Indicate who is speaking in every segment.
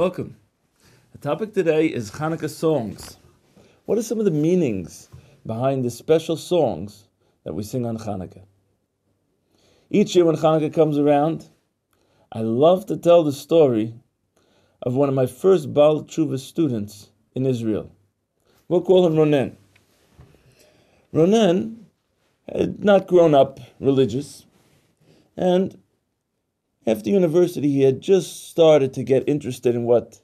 Speaker 1: Welcome. The topic today is Chanukah songs. What are some of the meanings behind the special songs that we sing on Chanukah? Each year when Chanukah comes around, I love to tell the story of one of my first Baal Tshuva students in Israel. We'll call him Ronen. Ronen had not grown up religious, and after university he had just started to get interested in what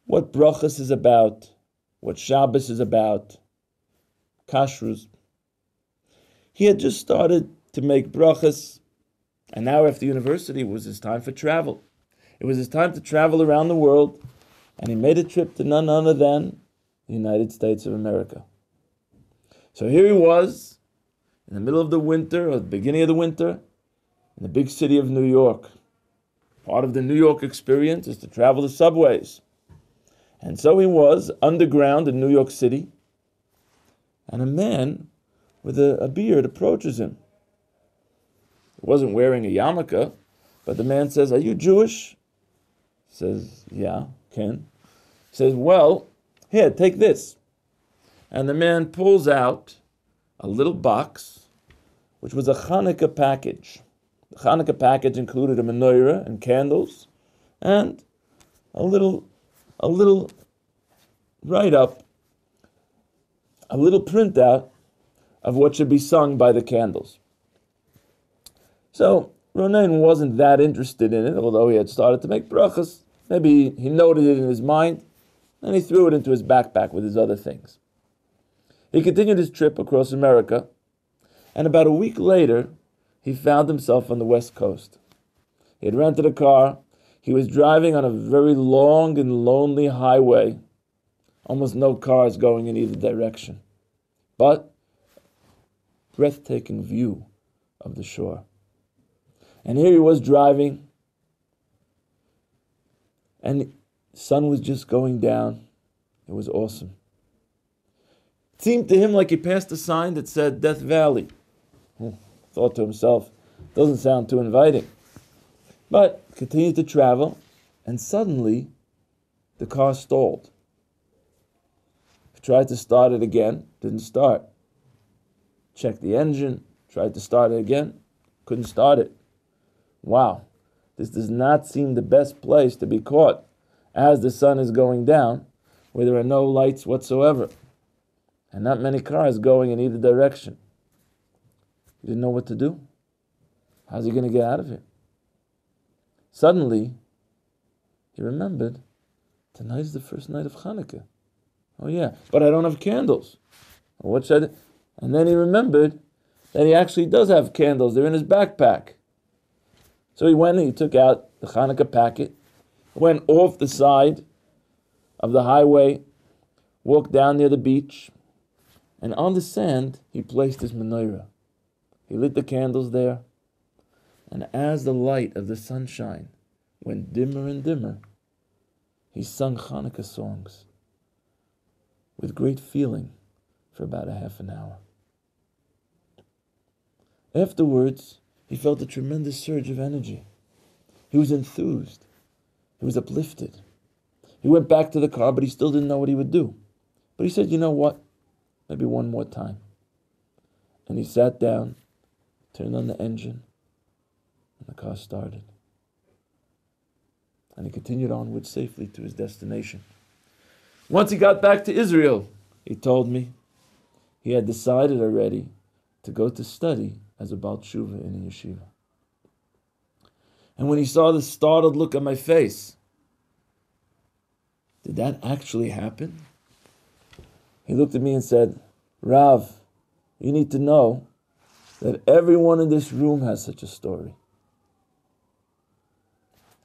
Speaker 1: brachas is about, what Shabbos is about, kashrus. He had just started to make brachas, and now after university it was his time for travel. It was his time to travel around the world, and he made a trip to none other than the United States of America. So here he was, in the middle of the winter, or the beginning of the winter, in the big city of New York. Part of the New York experience is to travel the subways. And so he was underground in New York City, and a man with a beard approaches him. He wasn't wearing a yarmulke, but the man says, "Are you Jewish?" He says, "Yeah, Ken." He says, "Well, here, take this." And the man pulls out a little box, which was a Chanukah package. The Chanukah package included a menorah and candles, and a little write-up, a little printout of what should be sung by the candles. So Ronen wasn't that interested in it, although he had started to make brachas. Maybe he noted it in his mind, and he threw it into his backpack with his other things. He continued his trip across America, and about a week later, he found himself on the West Coast. He had rented a car. He was driving on a very long and lonely highway. Almost no cars going in either direction. But breathtaking view of the shore. And here he was driving, and the sun was just going down. It was awesome. It seemed to him like he passed a sign that said Death Valley. Thought to himself, doesn't sound too inviting. But continued to travel, and suddenly the car stalled. He tried to start it again, didn't start. Checked the engine, tried to start it again, couldn't start it. Wow, this does not seem the best place to be caught as the sun is going down, where there are no lights whatsoever, and not many cars going in either direction. He didn't know what to do. How's he going to get out of here? Suddenly, he remembered, tonight is the first night of Chanukah. Oh yeah, but I don't have candles. Well, what should I do? And then he remembered that he actually does have candles. They're in his backpack. So he went and he took out the Chanukah packet, went off the side of the highway, walked down near the beach, and on the sand, he placed his menorah. He lit the candles there, and as the light of the sunshine went dimmer and dimmer, he sung Chanukah songs with great feeling for about a half an hour. Afterwards, he felt a tremendous surge of energy. He was enthused. He was uplifted. He went back to the car, but he still didn't know what he would do. But he said, you know what? Maybe one more time. And he sat down, turned on the engine, and the car started. And he continued onward safely to his destination. Once he got back to Israel, he told me he had decided already to go to study as a Baal Tshuva in a yeshiva. And when he saw the startled look on my face, did that actually happen? He looked at me and said, Rav, you need to know that everyone in this room has such a story.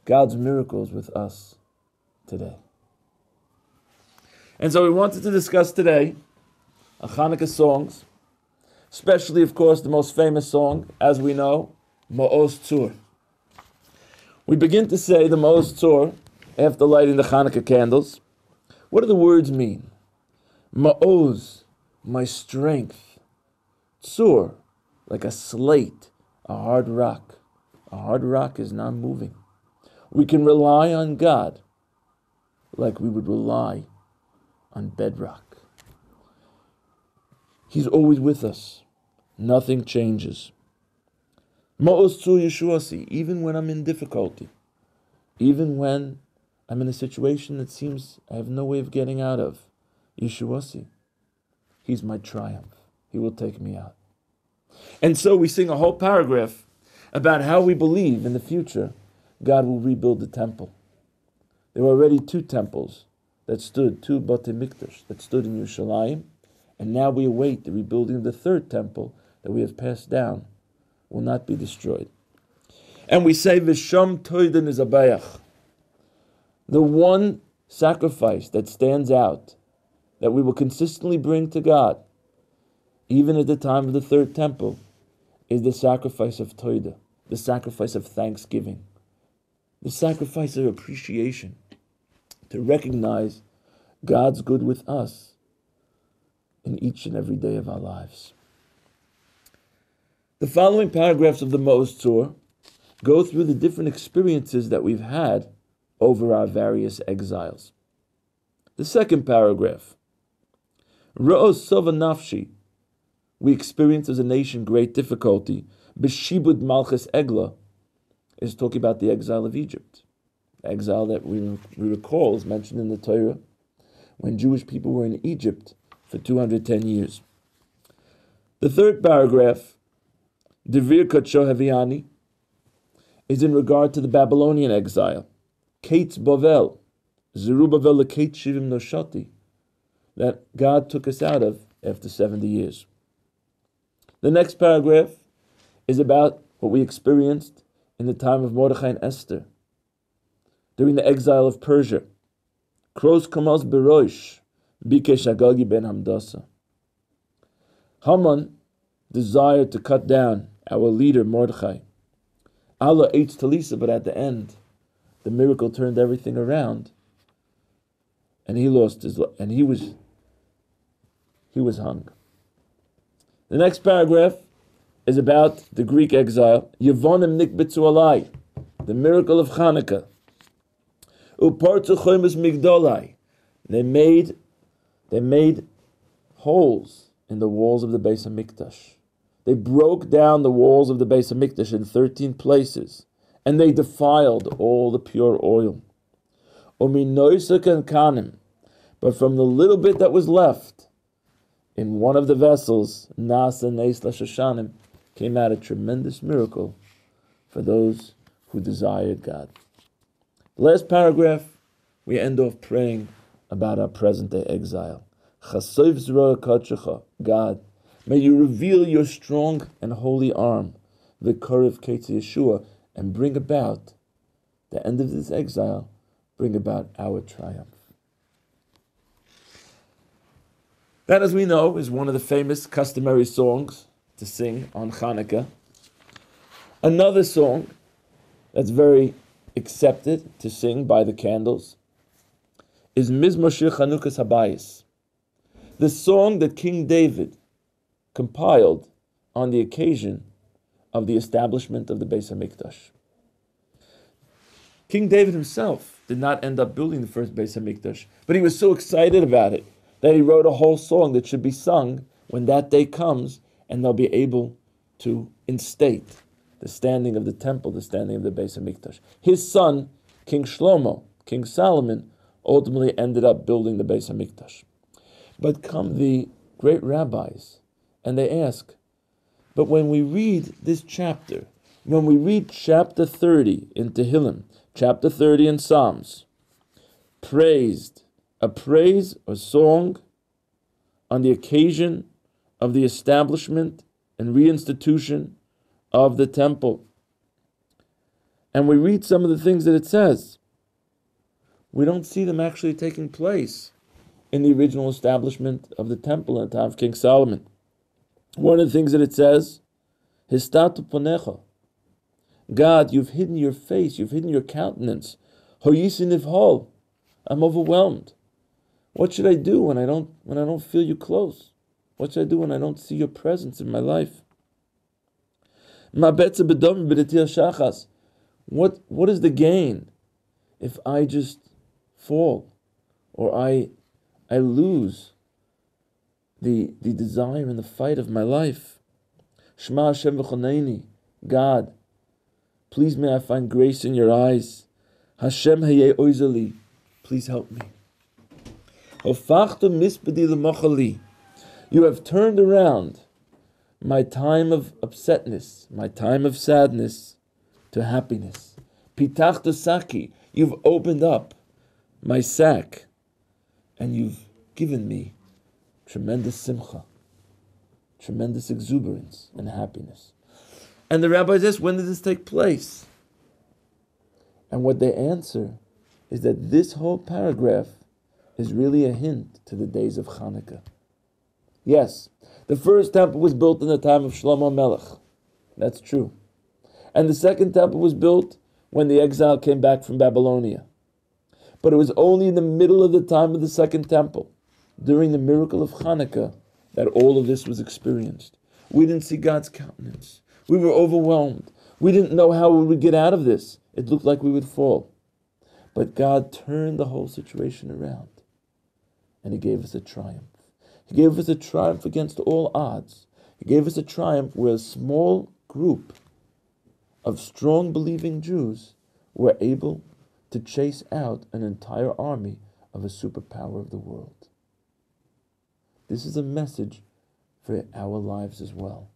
Speaker 1: God's miracles with us today. And so we wanted to discuss today Chanukah songs, especially, of course, the most famous song, as we know, Ma'oz Tzur. We begin to say the Ma'oz Tzur after lighting the Chanukah candles. What do the words mean? Ma'oz, my strength. Tzur, like a slate, a hard rock. A hard rock is not moving. We can rely on God like we would rely on bedrock. He's always with us. Nothing changes. Ma'os tzur Yeshuasi, even when I'm in difficulty, even when I'm in a situation that seems I have no way of getting out of, Yeshuasi, He's my triumph. He will take me out. And so we sing a whole paragraph about how we believe in the future God will rebuild the temple. There were already 2 temples that stood, 2 Batei Mikdash that stood in Yerushalayim, and now we await the rebuilding of the 3rd temple that we have passed down will not be destroyed. And we say, V'sham toiden is abayach. The one sacrifice that stands out, that we will consistently bring to God, even at the time of the 3rd temple, is the sacrifice of toida, the sacrifice of thanksgiving, the sacrifice of appreciation, to recognize God's good with us in each and every day of our lives. The following paragraphs of the Ma'os Tzur go through the different experiences that we've had over our various exiles. The second paragraph, Ra'os Sova Nafshi, we experience as a nation great difficulty. B'shibud Malchus Egla is talking about the exile of Egypt. The exile that we recall is mentioned in the Torah when Jewish people were in Egypt for 210 years. The third paragraph, Devir Katsho Heviani, is in regard to the Babylonian exile. Kates Bavel, Zerubbabel Lekate Shivim Noshati, that God took us out of after 70 years. The next paragraph is about what we experienced in the time of Mordechai and Esther, during the exile of Persia. Kros Kamas Berosh, Bikesh Agagi ben Hamdasa. Haman desired to cut down our leader Mordechai. Allah ate Talisa, but at the end, the miracle turned everything around, and he lost his life, and he was hung. The next paragraph is about the Greek exile, Yevonim Nikbitzu Alai, the miracle of Chanukah. Upartzu Choymas Migdolai, they made holes in the walls of the Beis HaMikdash. They broke down the walls of the Beis HaMikdash in 13 places, and they defiled all the pure oil. Uminoisak and Kanim, but from the little bit that was left, in one of the vessels, Nasa Neis Lashashanim, came out a tremendous miracle for those who desired God. The last paragraph, we end off praying about our present-day exile. Chasov Zroa Katshecha, God, may you reveal your strong and holy arm, V'korev Ketzi Yeshua, and bring about the end of this exile, bring about our triumph. That, as we know, is one of the famous customary songs to sing on Chanukah. Another song that's very accepted to sing by the candles is Mizmor Shir Chanukah's Habayis, the song that King David compiled on the occasion of the establishment of the Beis HaMikdash. King David himself did not end up building the first Beis HaMikdash, but he was so excited about it that he wrote a whole song that should be sung when that day comes, and they'll be able to instate the standing of the temple, the standing of the Beis HaMikdash. His son, King Shlomo, King Solomon, ultimately ended up building the Beis HaMikdash. But come the great rabbis, and they ask, but when we read this chapter, when we read chapter 30 in Tehillim, chapter 30 in Psalms, a praise or song on the occasion of the establishment and reinstitution of the temple. And we read some of the things that it says. We don't see them actually taking place in the original establishment of the temple in the time of King Solomon. One of the things that it says, Histatu Ponecha, God, you've hidden your face, you've hidden your countenance. Hoyisi Nivhol, I'm overwhelmed. What should I do when I don't feel you close? What should I do when I don't see your presence in my life? What is the gain if I just fall or I lose the desire and the fight of my life. Shema Hashem v'choneini, God, please may I find grace in your eyes. Hashem hayeh oizeli, please help me. Hofachta mispedi l'machali, you have turned around my time of upsetness, my time of sadness, to happiness. Pitachta saki, you've opened up my sack, and you've given me tremendous simcha, tremendous exuberance and happiness. And the rabbis ask, when did this take place? And what they answer is that this whole paragraph is really a hint to the days of Chanukah. Yes, the first temple was built in the time of Shlomo Melech. That's true. And the second temple was built when the exile came back from Babylonia. But it was only in the middle of the time of the second temple, during the miracle of Chanukah, that all of this was experienced. We didn't see God's countenance. We were overwhelmed. We didn't know how we would get out of this. It looked like we would fall. But God turned the whole situation around, and He gave us a triumph. He gave us a triumph against all odds. He gave us a triumph where a small group of strong believing Jews were able to chase out an entire army of a superpower of the world. This is a message for our lives as well.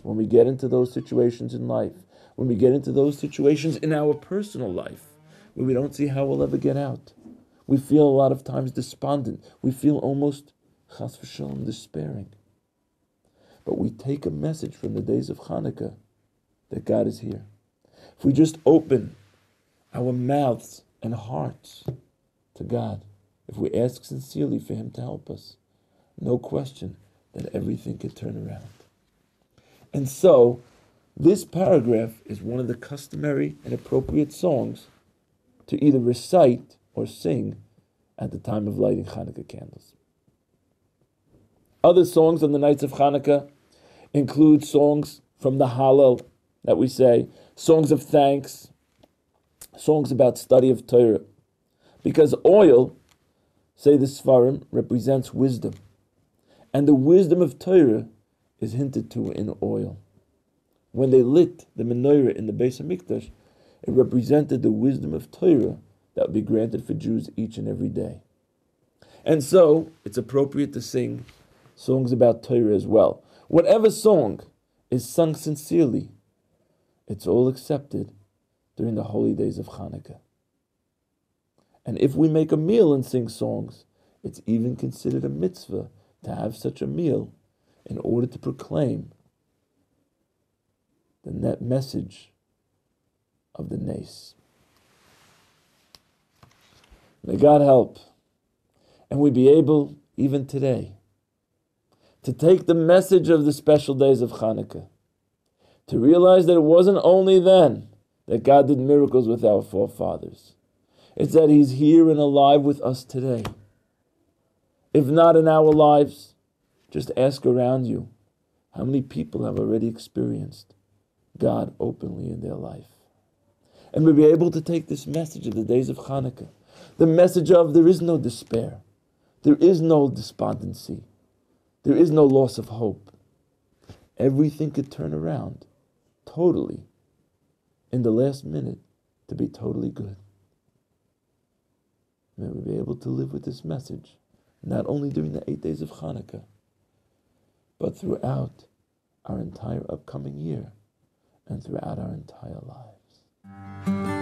Speaker 1: When we get into those situations in life, when we get into those situations in our personal life, where we don't see how we'll ever get out, we feel a lot of times despondent. We feel almost, chas v'shalom, despairing. But we take a message from the days of Chanukah that God is here. If we just open our mouths and hearts to God, if we ask sincerely for Him to help us, no question that everything can turn around. And so, this paragraph is one of the customary and appropriate songs to either recite or sing at the time of lighting Chanukah candles. Other songs on the nights of Chanukah include songs from the Hallel that we say, songs of thanks, songs about study of Torah. Because oil, say the Sfarim, represents wisdom. And the wisdom of Torah is hinted to in oil. When they lit the menorah in the Beis HaMikdash, it represented the wisdom of Torah that would be granted for Jews each and every day. And so, it's appropriate to sing songs about Torah as well. Whatever song is sung sincerely, it's all accepted during the holy days of Chanukah. And if we make a meal and sing songs, it's even considered a mitzvah to have such a meal in order to proclaim the net message of the Nes. May God help, and we be able, even today, to take the message of the special days of Chanukah, to realize that it wasn't only then that God did miracles with our forefathers. It's that He's here and alive with us today. If not in our lives, just ask around you how many people have already experienced God openly in their life. And we'll be able to take this message of the days of Chanukah, the message of there is no despair, there is no despondency, there is no loss of hope. Everything could turn around totally in the last minute to be totally good. May we be able to live with this message, not only during the 8 days of Chanukah, but throughout our entire upcoming year and throughout our entire lives.